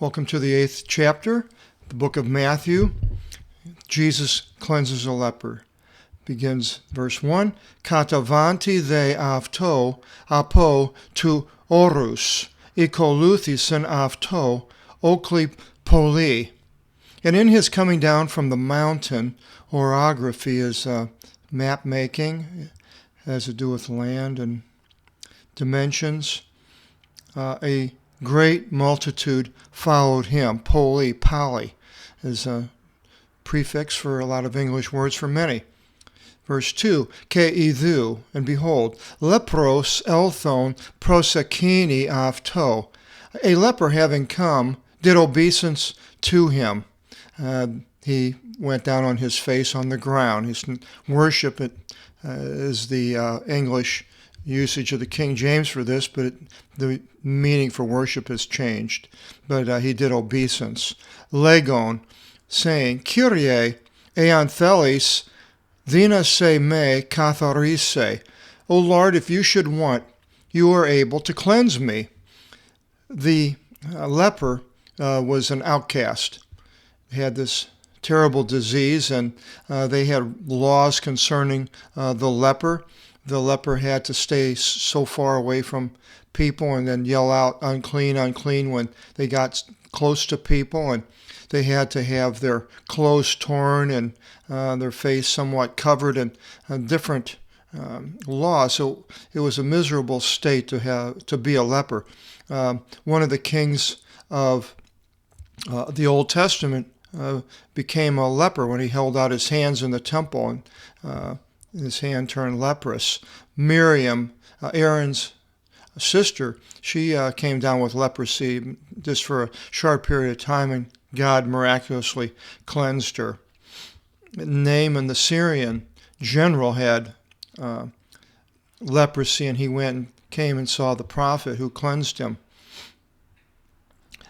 Welcome to the 8th chapter, the book of Matthew. Jesus cleanses a leper. Begins verse 1. Katavanti they avto apo tu orus, ikoluthisen avto okli poli. And in his coming down from the mountain, orography is map making, has to do with land and dimensions. A great multitude followed him. Poly is a prefix for a lot of English words for many. Verse 2, Ke idhu, and behold, lepros elthon prosakini avto. A leper having come, did obeisance to him. He went down on his face on the ground. His worship is the English usage of the King James for this, but the meaning for worship has changed. But he did obeisance. Legon, saying, Kyrie eanthelis dina se me katharise. O Lord, if you should want, you are able to cleanse me. The leper was an outcast. He had this terrible disease, and they had laws concerning the leper. The leper had to stay so far away from people and then yell out, unclean, unclean, when they got close to people. And they had to have their clothes torn and their face somewhat covered, and different laws. So it was a miserable state to be a leper. One of the kings of the Old Testament became a leper when he held out his hands in the temple, and his hand turned leprous. Miriam, Aaron's sister, she came down with leprosy just for a short period of time, and God miraculously cleansed her. Naaman, the Syrian general, had leprosy, and he went and came and saw the prophet who cleansed him.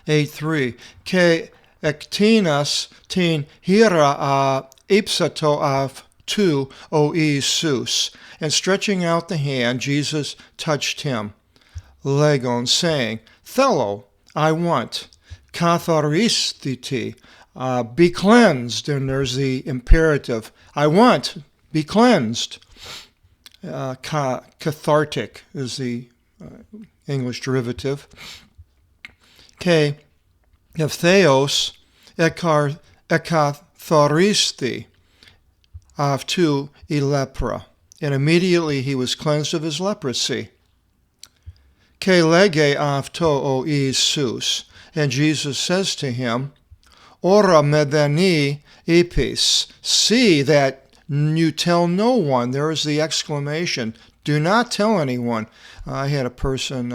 8:3 Ke ektinas tin hira a ipsato av tu o Isus, and stretching out the hand, Jesus touched him. Legon, saying, Thelo, I want, katharistiti, be cleansed. And there's the imperative, I want, be cleansed. Cathartic is the English derivative. Ke theos ekatharisti av tu e lepra, and immediately he was cleansed of his leprosy. Ke lege av to o Isus, and Jesus says to him, Ora medani epis, see that you tell no one. There is the exclamation, do not tell anyone. I had a person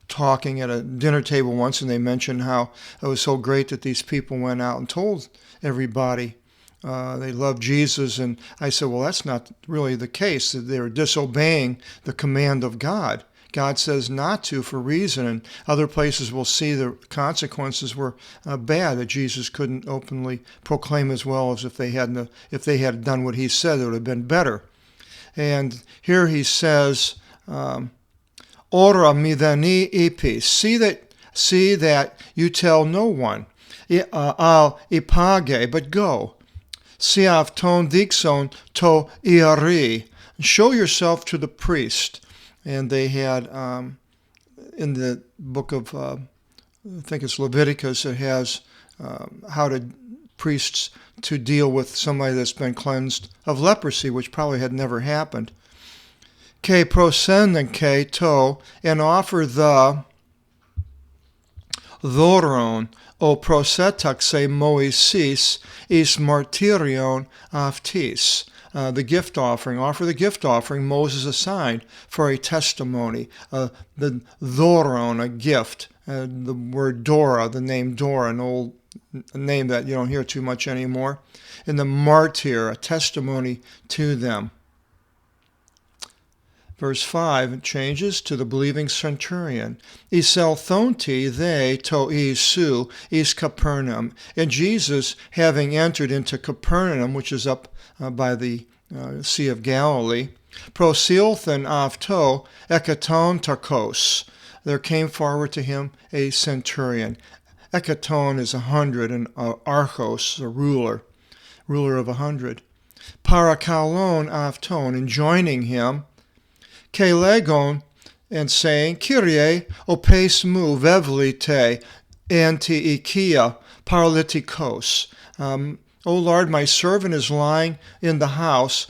talking at a dinner table once, and they mentioned how it was so great that these people went out and told everybody they loved Jesus. And I said, well, that's not really the case. They're disobeying the command of God. God says not to for reason, and other places we'll see the consequences were bad, that Jesus couldn't openly proclaim as well as if they had done what he said, it would have been better. And here he says, Ora midani epis, see that you tell no one. Al ipage, but go. Siav ton dixon to iari, show yourself to the priest. And they had, in the book of, I think it's Leviticus, it has how priests to deal with somebody that's been cleansed of leprosy, which probably had never happened. Ke prosenden ke to, and offer the thoron o prosetaxe moisis is martyrion aftis. The gift offering. Offer the gift offering, Moses assigned for a testimony. The thoron, a gift. The word Dora, the name Dora, an old name that you don't hear too much anymore. And the martyr, a testimony to them. Verse 5, it changes to the believing centurion. Iselthonti they to Isu is Capernaum. And Jesus, having entered into Capernaum, which is up by the Sea of Galilee, prosilthen avto ekaton tarkos. there came forward to him a centurion. Ekaton is 100, and archos, a ruler of 100. Parakalon avton, enjoining him, kelegon, and saying, Kyrie, opes mu vevlite, anti-ikia, paralytikos. O Lord, my servant is lying in the house,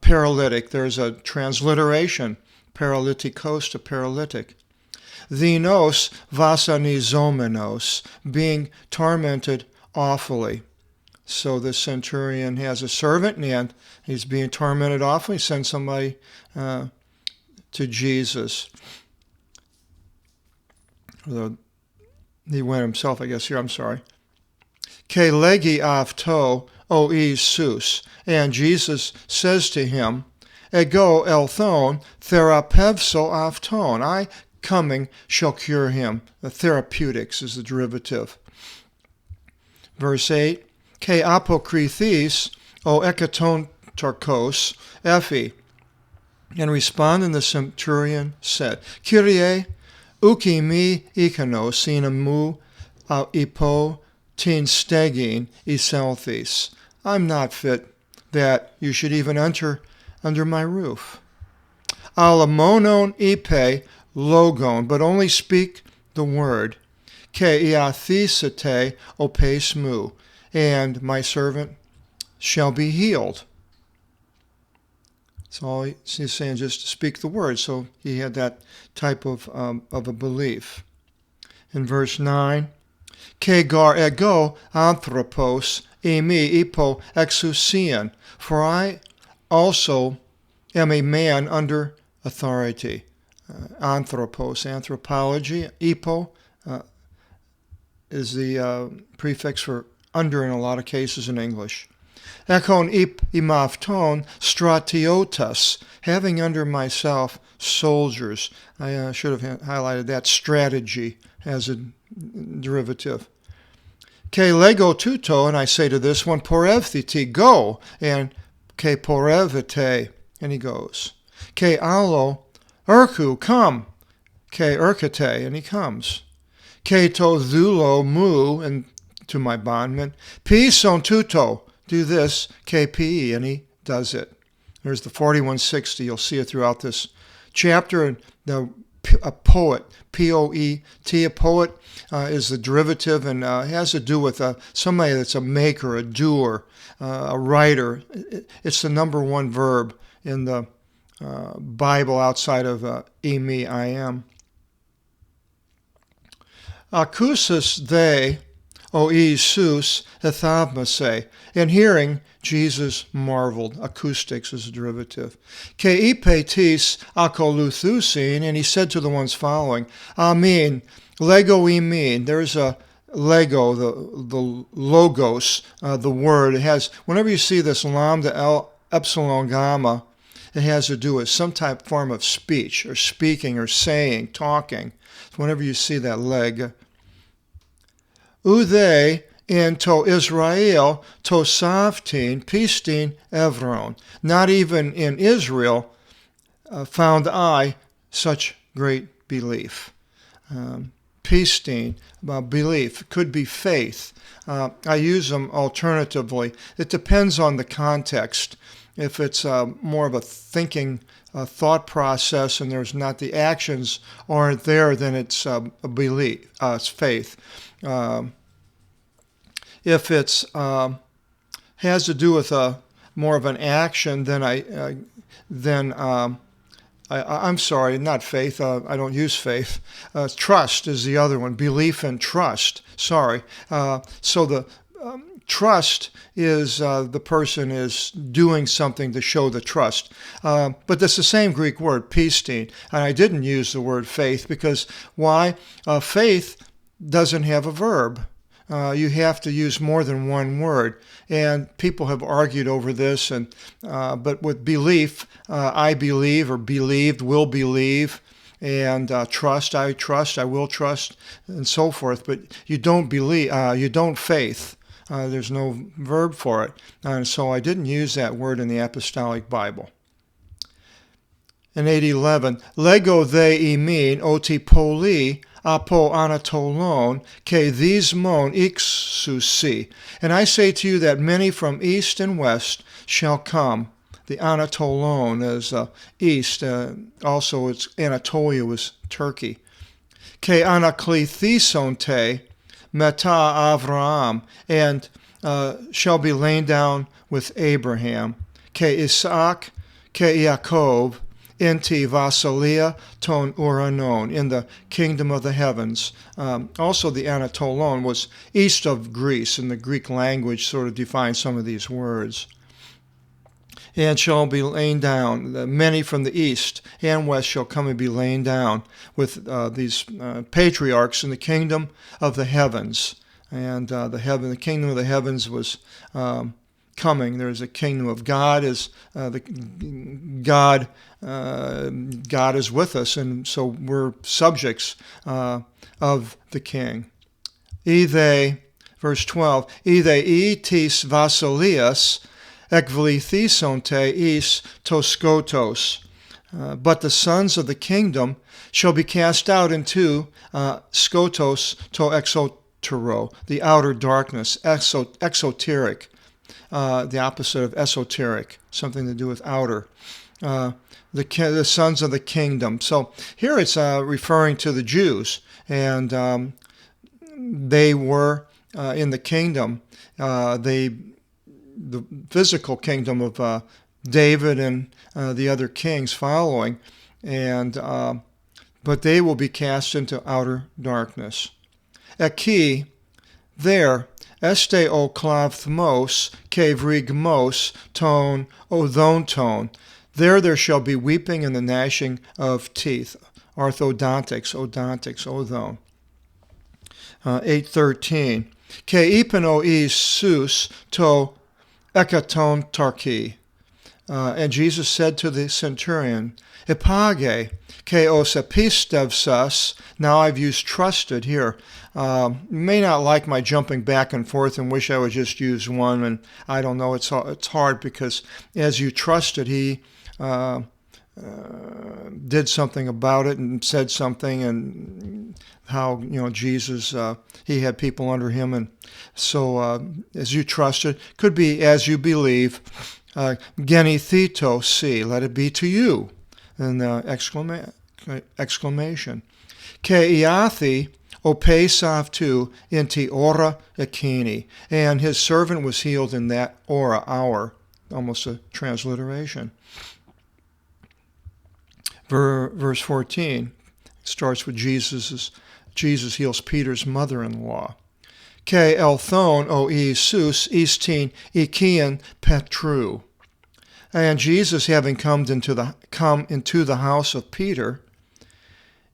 paralytic. There's a transliteration, paralytikos to paralytic. Thenos vasanizomenos, being tormented awfully. So the centurion has a servant, and he's being tormented awfully. Send somebody to Jesus. He went himself, I guess, here. I'm sorry. Ke legi avto o Isus. And Jesus says to him, Ego elthon therapevso avton. I, coming, shall cure him. The therapeutics is the derivative. Verse 8. Ke apokrithis o ekaton tarkos ephi. And responding, the centurion said, Kyrie, uki mi ikanos in amu ipo tin stegin iselthis. I'm not fit that you should even enter under my roof. Alamonon ipe logon, but only speak the word. Ke iathisate opes mu, and my servant shall be healed. That's all he's saying, just to speak the word. So he had that type of a belief. In verse 9, Ke gar ego anthropos emi ipo exousian, for I also am a man under authority. Anthropos, anthropology. Ipo is the prefix for under in a lot of cases in English. Ekon ip imafton stratiotas, having under myself soldiers. I should have highlighted that, strategy as a derivative. Ke lego tuto, and I say to this one, porevthiti, go, and ke porevite, and he goes. Ke alo, urku, come, ke urkate, and he comes. Ke to dhulo mu, and to my bondman, pison tuto, do this, KPE, and he does it. There's the 4160. You'll see it throughout this chapter. And a poet, P-O-E-T, a poet is the derivative, and has to do with somebody that's a maker, a doer, a writer. It's the number one verb in the Bible outside of emi, I am. Acousis they, O Isus, ethavmase. In hearing, Jesus marveled. Acoustics is a derivative. Ke ipetis akoluthusin, and he said to the ones following, Amen, lego imin. There's a lego, the logos, the word. It has, whenever you see this lambda, epsilon, gamma, it has to do with some type form of speech, or speaking, or saying, talking. So whenever you see that leg, Ude in to Israel to savtin pistin evron. Not even in Israel found I such great belief. Pistin, belief, could be faith. I use them alternatively. It depends on the context. If it's more of a thinking thought process and there's not, the actions aren't there, then it's a belief, it's faith. If it's has to do with more of an action, then I'm sorry, not faith. I don't use faith. Trust is the other one. Belief and trust. Sorry. So the trust is the person is doing something to show the trust. But that's the same Greek word, pistin. And I didn't use the word faith because why? Faith doesn't have a verb. You have to use more than one word, and people have argued over this. And but with belief, I believe, or believed, will believe, and trust, I will trust, and so forth. But you don't believe, you don't faith. There's no verb for it, and so I didn't use that word in the Apostolic Bible. in 8:11, Lego they imin oti poli apo anatolon ke thesmon ixusi. And I say to you that many from east and west shall come. The Anatolon is east. Also, it's Anatolia was Turkey. Ke anaklithesonte meta Avraham, and shall be lain down with Abraham. Ke Isaac, ke Yaakov, inti Vasilia ton uranon, in the kingdom of the heavens. Also, the Anatolon was east of Greece, and the Greek language sort of defines some of these words. And shall be lain down. Many from the east and west shall come and be lain down with these patriarchs in the kingdom of the heavens. And the kingdom of the heavens was coming. There's a kingdom of God. God is with us, and so we're subjects of the King. Verse 12. Itis vasilias ekvlithesonte is toskotos. But the sons of the kingdom shall be cast out into skotos to exotero, the outer darkness, exoteric, the opposite of esoteric, something to do with outer. The sons of the kingdom. So here it's referring to the Jews, and they were in the kingdom. The physical kingdom of David and the other kings following, but they will be cast into outer darkness. Eki, there, este o klavthmos, kevrigmos, ton, odonton. There shall be weeping and the gnashing of teeth. Orthodontics, odon. 8:13. Ke ipeno Isus to ekaton tarki. And Jesus said to the centurion, Epage, ke os epistevsas. Now I've used trusted here. You may not like my jumping back and forth and wish I would just use one, and I don't know, it's hard because as you trusted, he did something about it and said something, and how Jesus, he had people under him, and so as you trusted, could be as you believe. Genithito, see, let it be to you, and exclamation. Ke iathi opesavtu inti ora ekini, and his servant was healed in that hour, almost a transliteration. Verse 14 starts with Jesus heals Peter's mother-in-law. Ke elthon o Isus istin ikian petru. And Jesus, having come into the house of Peter,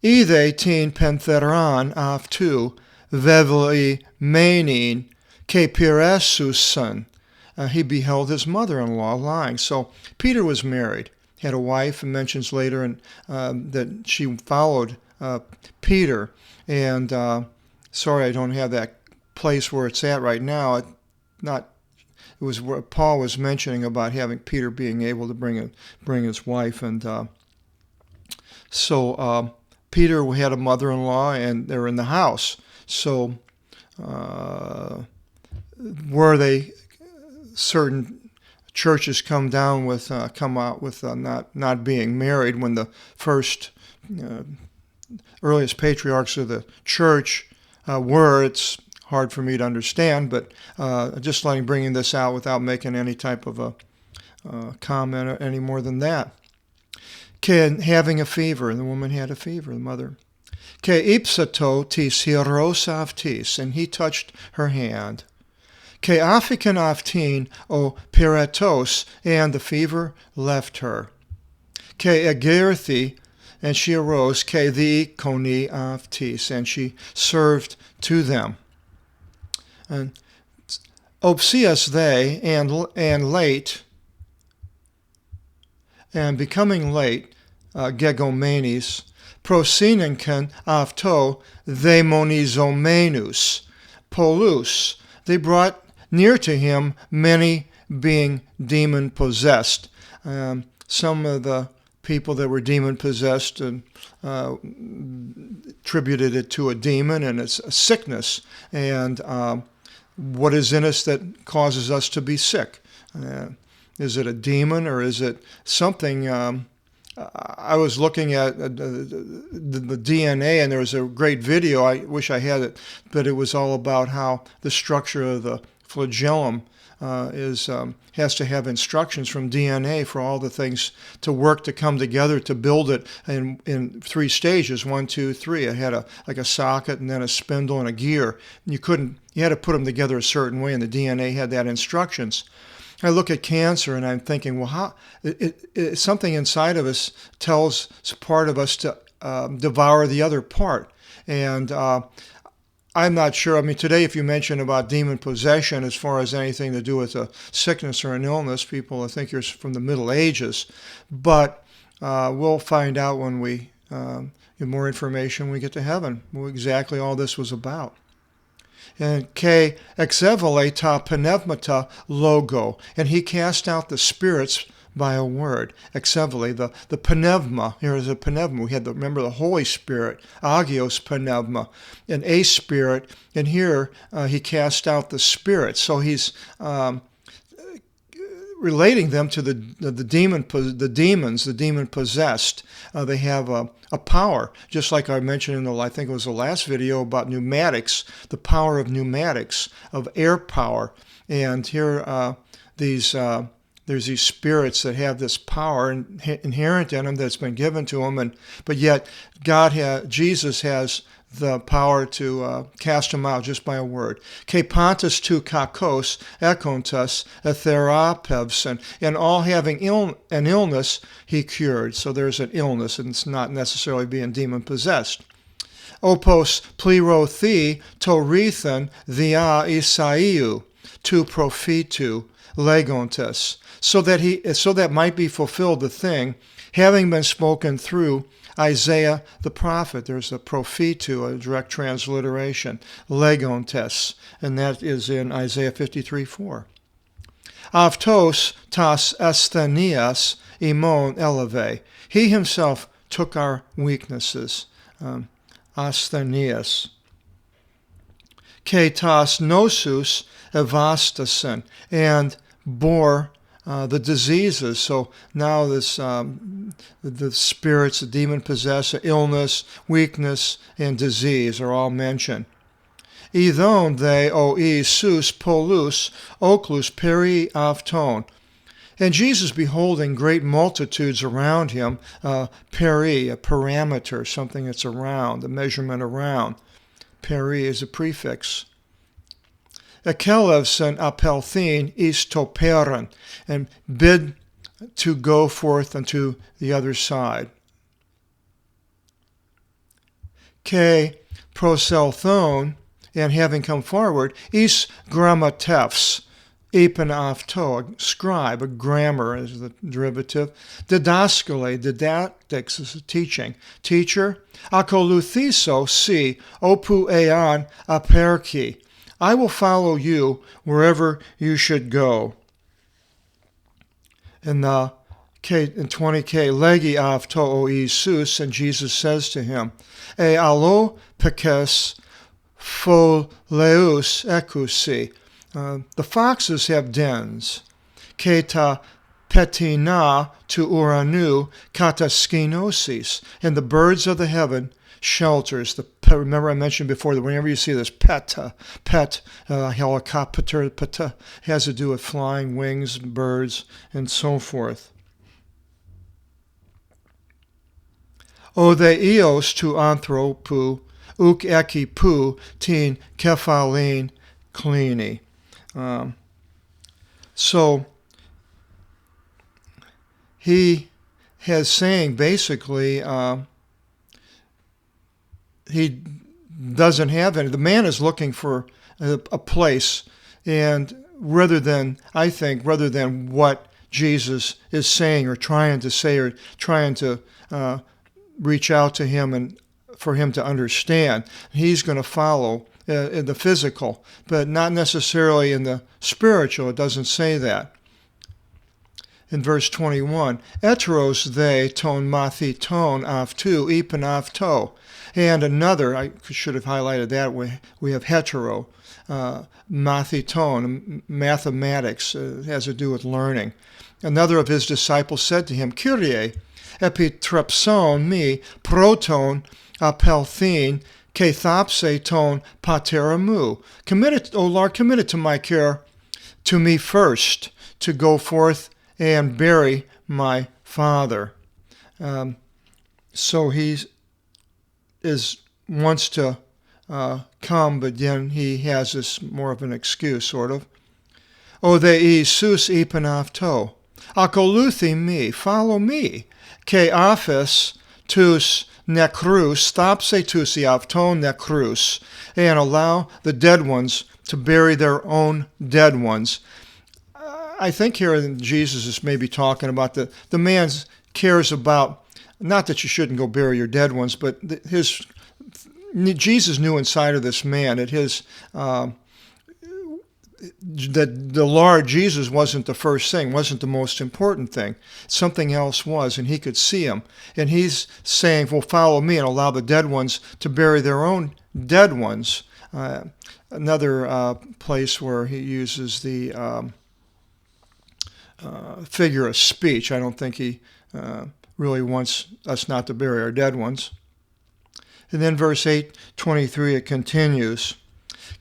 ide tin pentheran aftu vevli menin ke piresusan. He beheld his mother-in-law lying. So Peter was married, had a wife, and mentions later that she followed Peter. And sorry, I don't have that place where it's at right now. It was where Paul was mentioning about having Peter being able to bring his wife, and so Peter had a mother-in-law, and they're in the house. So where certain churches come out with not being married, when the first earliest patriarchs of the church were, it's hard for me to understand, but just bringing this out without making any type of a comment any more than that. Having a fever, and the woman had a fever, the mother. Ke ipsato tis hierosav tis, and he touched her hand. Ke afikan aftin o piratos, and the fever left her. Ke agerthi, and she arose. Ke the koni aftis, and she served to them. And obsias they, and late, and becoming late, gegomenes, prosinenken afto demonizomenus, polus. They brought near to him many being demon-possessed. Some of the people that were demon-possessed and attributed it to a demon, and it's a sickness. And what is in us that causes us to be sick? Is it a demon, or is it something? I was looking at the DNA, and there was a great video. I wish I had it, but it was all about how the structure of the flagellum has to have instructions from DNA for all the things to work to come together to build it in 3 stages, 1, 2, 3. It had like a socket and then a spindle and a gear. You had to put them together a certain way, and the DNA had that instructions. I look at cancer and I'm thinking, well, how something inside of us tells part of us to devour the other part. And I'm not sure. I mean, today, if you mention about demon possession as far as anything to do with a sickness or an illness, people think you're from the Middle Ages. But we'll find out when we get more information when we get to heaven, what exactly all this was about. And K exevele ta pneumata logo, and he cast out the spirits by a word. Exevele, the pneuma. Here is a pneuma. We had remember the Holy Spirit, agios pneuma, and a spirit. And here he cast out the spirits. So he's relating them to the demons, the demon possessed. They have a power, just like I mentioned in I think it was the last video about pneumatics, the power of pneumatics, of air power. And here there's these spirits that have this power inherent in them that's been given to them, but yet Jesus has the power to cast them out just by a word. Ke pantas tu kakos ekontas etherapevs, and all having an illness he cured. So there's an illness, and it's not necessarily being demon-possessed. Opos plirothi torethan thea Isaiu tu prophetu legontes, so that might be fulfilled the thing, having been spoken through Isaiah the prophet. There's a prophetu, a direct transliteration, legontes, and that is in Isaiah 53:4. Avtos tas asthenias imon eleve. He himself took our weaknesses. Asthenias. Ke tas nosus evastasen, and bore the diseases. So now the spirits, the demon-possessed, illness, weakness, and disease are all mentioned. Idon they oi sus polus oclus peri avton. And Jesus, beholding great multitudes around him, peri, a parameter, something that's around, the measurement around. Peri is a prefix. Akelevsen apelthin istoperan, and bid to go forth unto the other side. Ke proselthon, and having come forward, is grammatefs, epenafto, a scribe, a grammar is the derivative. Didaskale, didactics is a teaching. Teacher, akoluthiso si opu ean aperki. I will follow you wherever you should go. In 20k, legi avto o Isus, and Jesus says to him, E allo pekes foleus ekusi. The foxes have dens. Keta petina tu uranu kataskinosis, and the birds of the heaven shelters. Remember I mentioned before that whenever you see this helicopter, has to do with flying wings, birds, and so forth. O the eos tu anthropu uk ekipu tin kephalin klini. So he has saying basically he doesn't have any. The man is looking for a place, and rather than what Jesus is saying or trying to say or trying to reach out to him and for him to understand, he's going to follow in the physical, but not necessarily in the spiritual. It doesn't say that. In verse 21, Eteros they ton mathi ton avtu ipan avto. And another, I should have highlighted that, we have hetero, mathi ton, mathematics, has to do with learning. Another of his disciples said to him, Kyrie, epitrepson me proton apelthin kathopse ton pateramu. O Lord, commit it to my care, to me first, to go forth and bury my father. So he wants to come, but then he has this more of an excuse, sort of. O they sus ipanavto, akoluthi me, follow me, ke aphes tus necrus, stopse tusi avton necrus, and allow the dead ones to bury their own dead ones. I think here Jesus is maybe talking about the man cares about, not that you shouldn't go bury your dead ones, but Jesus knew inside of this man that that the Lord Jesus wasn't the first thing, wasn't the most important thing. Something else was, and he could see him. And he's saying, well, follow me and allow the dead ones to bury their own dead ones. Another place where he uses the figure of speech. I don't think he really wants us not to bury our dead ones. And then verse 8:23, it continues.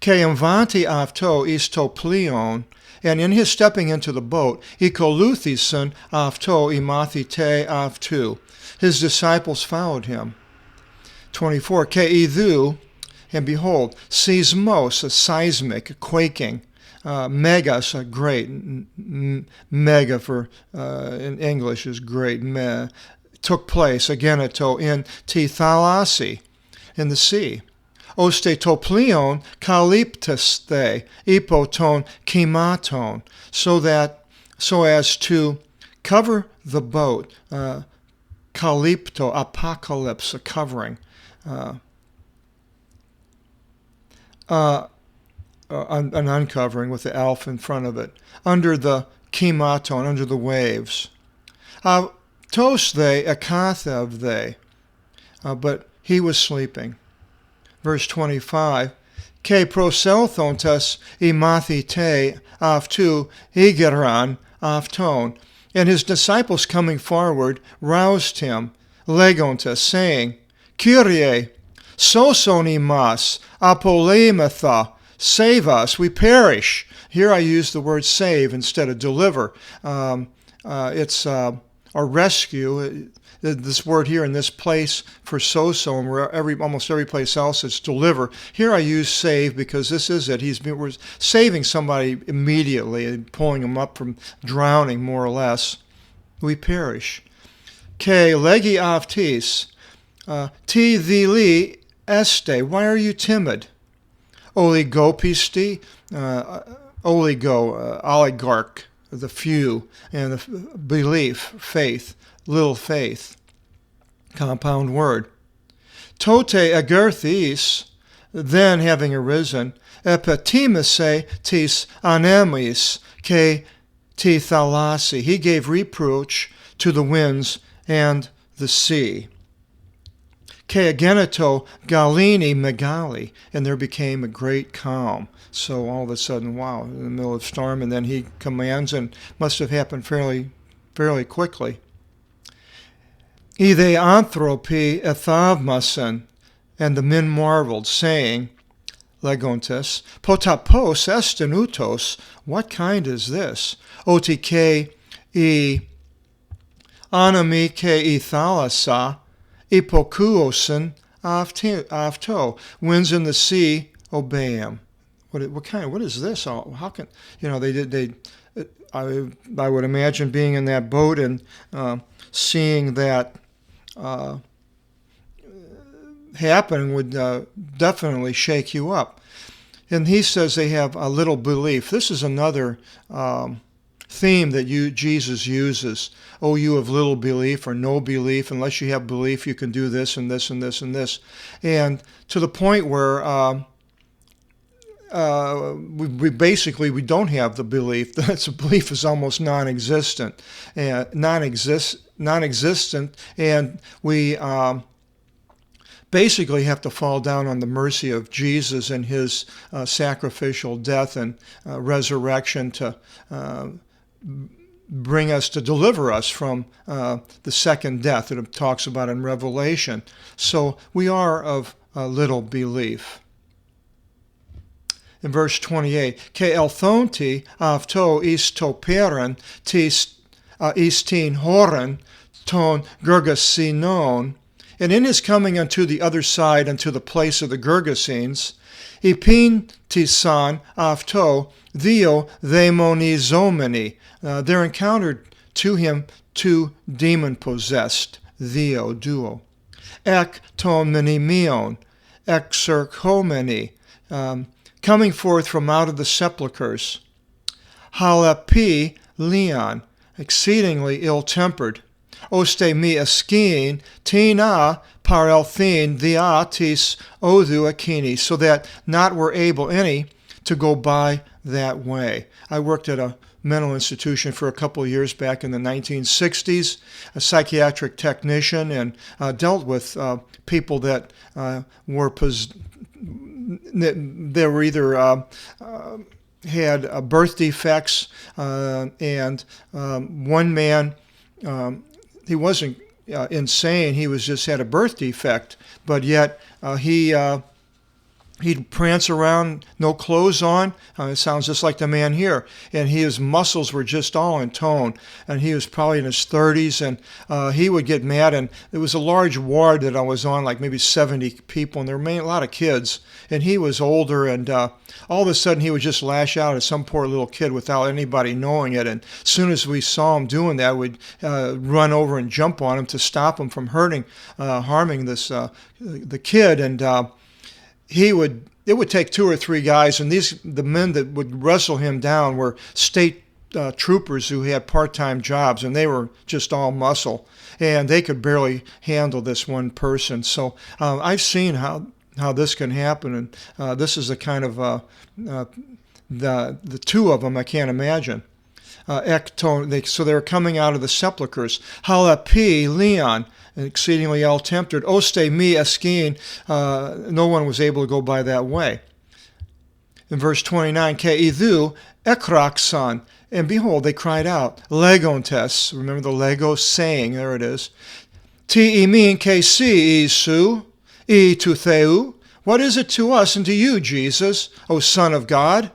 Ke invanti avto isto plion, and in his stepping into the boat, ikoluthison avto imathi te avtu. His disciples followed him. 24, ke idhu, and behold, seismos, a seismic, a quaking, megas, a great, mega for in English is great, took place, ageneto, in Tithalasi, in the sea. Oste toplion kaliptus they, ipoton kimaton, so as to cover the boat, kalipto, apocalypse, a covering, an uncovering with the alpha in front of it, under the kimaton, under the waves. Tos they, akathev they, but he was sleeping. Verse 25, Ke proselthontas imathi te avtu igeran avton. And his disciples coming forward roused him, legontas, saying, Kyrie, soson imas, apolematha, save us, we perish. Here I use the word save instead of deliver. It's a rescue. This word here in this place for sozo, and where almost every place else it's deliver. Here I use save because this is it. We're saving somebody immediately and pulling them up from drowning, more or less. We perish. Ke legi avtis, ti thili este. Why are you timid? Oligopisti, oligarch, the few, and the belief, faith. Little faith, compound word. Tote agerthis, then having arisen, epitimese tis anemis ke ti thalasi. He gave reproach to the winds and the sea. Ke ageneto galini megali, and there became a great calm. So all of a sudden, wow, in the middle of storm, and then he commands, and must have happened fairly quickly. Ide anthropi ethavmasen, and the men marveled, saying, Legontes, potapos estenutos, what kind is this? Otike e anami ke e thalassa, ipokuosen avto, winds in the sea obey him. What is this? How can, I would imagine being in that boat and seeing that happen would definitely shake you up. And he says they have a little belief. This is another theme that Jesus uses. Oh, you have little belief or no belief. Unless you have belief, you can do this and this and this and this. And to the point where we basically we don't have the belief. That belief is almost non-existent, and and we basically have to fall down on the mercy of Jesus and his sacrificial death and resurrection to bring us, to deliver us from the second death that it talks about in Revelation. So we are of little belief. In verse 28, Ke elthonti avto istoperen tis istin horen ton Gergesinon. And in his coming unto the other side, unto the place of the Gergesenes, ipin tisan avto dio demonizomeni. There encountered to him two demon-possessed, theo, duo. Ek ton menimion, exerchomeni, coming forth from out of the sepulchres. Halapi leon, exceedingly ill-tempered. Oste mi eskin tina parelthin diatis odu akini, so that not were able any to go by that way. I worked at a mental institution for a couple of years back in the 1960s, a psychiatric technician, and dealt with people that were they were either had birth defects, and one man, he wasn't insane, he was just had a birth defect, but yet he'd prance around, no clothes on. It sounds just like the man here. And his muscles were just all in tone. And he was probably in his 30s. And he would get mad. And there was a large ward that I was on, like maybe 70 people. And there were a lot of kids. And he was older. And all of a sudden, he would just lash out at some poor little kid without anybody knowing it. And as soon as we saw him doing that, we'd run over and jump on him to stop him from harming this the kid. And it would take 2 or 3 guys, and the men that would wrestle him down were state troopers who had part-time jobs, and they were just all muscle, and they could barely handle this one person. So I've seen how this can happen, and this is the kind of the two of them I can't imagine. So they're coming out of the sepulchres. Halapi Leon, exceedingly ill-tempered. Oste mi eskin, no one was able to go by that way. In verse 29, Ke idhu ekraksan, and behold, they cried out, legontes, remember the Lego saying, there it is. Ti imin ke si isu, I to theu, what is it to us and to you, Jesus, O Son of God?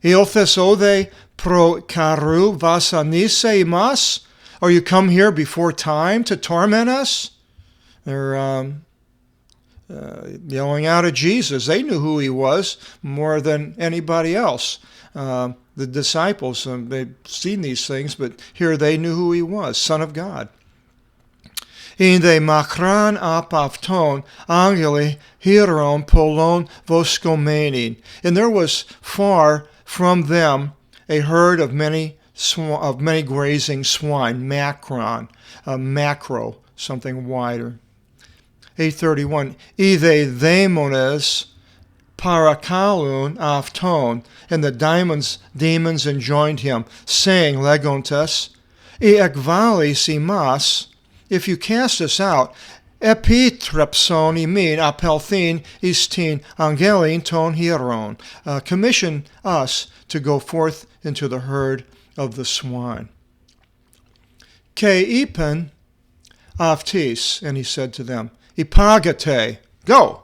Ilthes ode pro karu vasanise imas, are you come here before time to torment us? They're yelling out at Jesus. They knew who he was more than anybody else. The disciples, they'd seen these things, but here they knew who he was, Son of God. Inde makran apavton angeli hieron polon voskomenin. And there was far from them a herd of many grazing swine, macron, macro, something wider. 831, Ide demones parakalun afton, and the demons enjoined him, saying, legontes, e ekvali simas, if you cast us out, epitrepson imin apelthin istin angelin ton hieron, commission us to go forth into the herd of the swine. Ke ipen aftis, and he said to them, ipagate, go.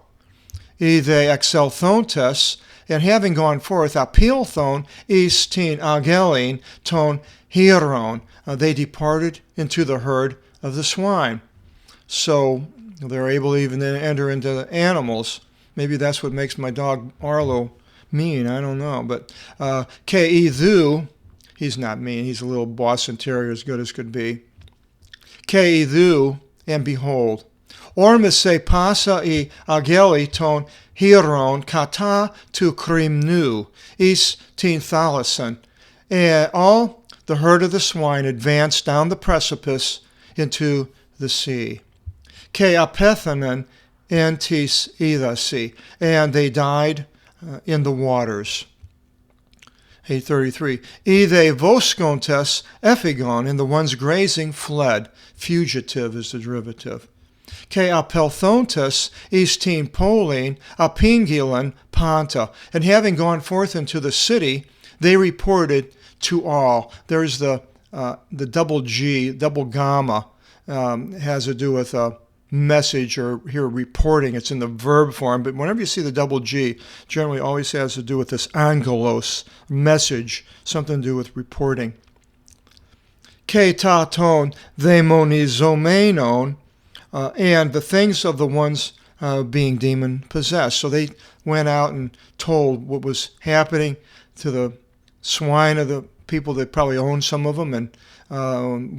Ide exelthontes, and having gone forth, apilthon istin agelin ton hieron, they departed into the herd of the swine. So they're able to even then enter into the animals. Maybe that's what makes my dog Arlo mean, I don't know. But Ke idhu, he's not mean, he's a little Boston Terrier as good as could be. Ke idhu, and behold, ormise pasa I ageli ton hieron kata tu krimnu is tin thalason. And all the herd of the swine advanced down the precipice into the sea. Ke apethanen entis idasi, and they died in the waters. 8:33. Ide voscontes ephigon, and the ones grazing fled. Fugitive is the derivative. Ke apelthontes istin polin apingilan panta. And having gone forth into the city, they reported to all. There's the double G, double gamma, has to do with a message, or here reporting. It's in the verb form, but whenever you see the double G, generally always has to do with this angelos, message, something to do with reporting. Ke taton demonizomenon, and the things of the ones being demon-possessed. So they went out and told what was happening to the swine of the people that probably owned some of them, and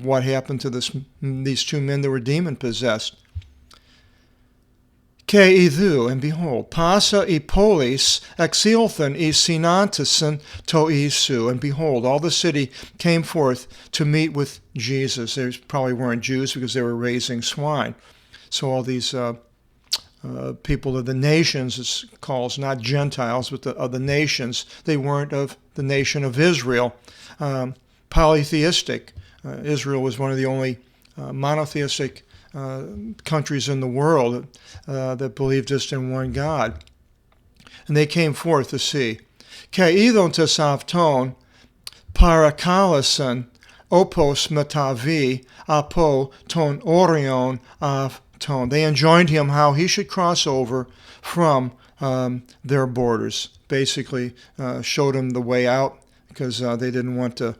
what happened to these two men that were demon-possessed. Ke idhu, and behold, passa e polis exilthan e synantisan to Isu, and behold, all the city came forth to meet with Jesus. They probably weren't Jews because they were raising swine. So all these people of the nations, it calls not Gentiles, but of the nations, they weren't of the nation of Israel. Polytheistic. Israel was one of the only monotheistic countries in the world that believed just in one God. And they came forth to see. Ke idon tesavton parakalasan opos metavi apo ton orion av ton. They enjoined him how he should cross over from their borders. Basically showed him the way out, because they didn't want to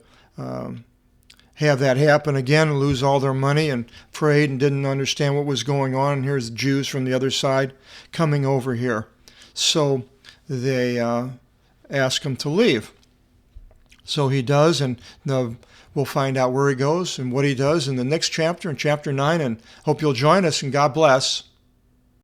have that happen again and lose all their money, and prayed and didn't understand what was going on. And here's the Jews from the other side coming over here. So they ask him to leave. So he does, and we'll find out where he goes and what he does in the next chapter, in chapter 9, and hope you'll join us, and God bless.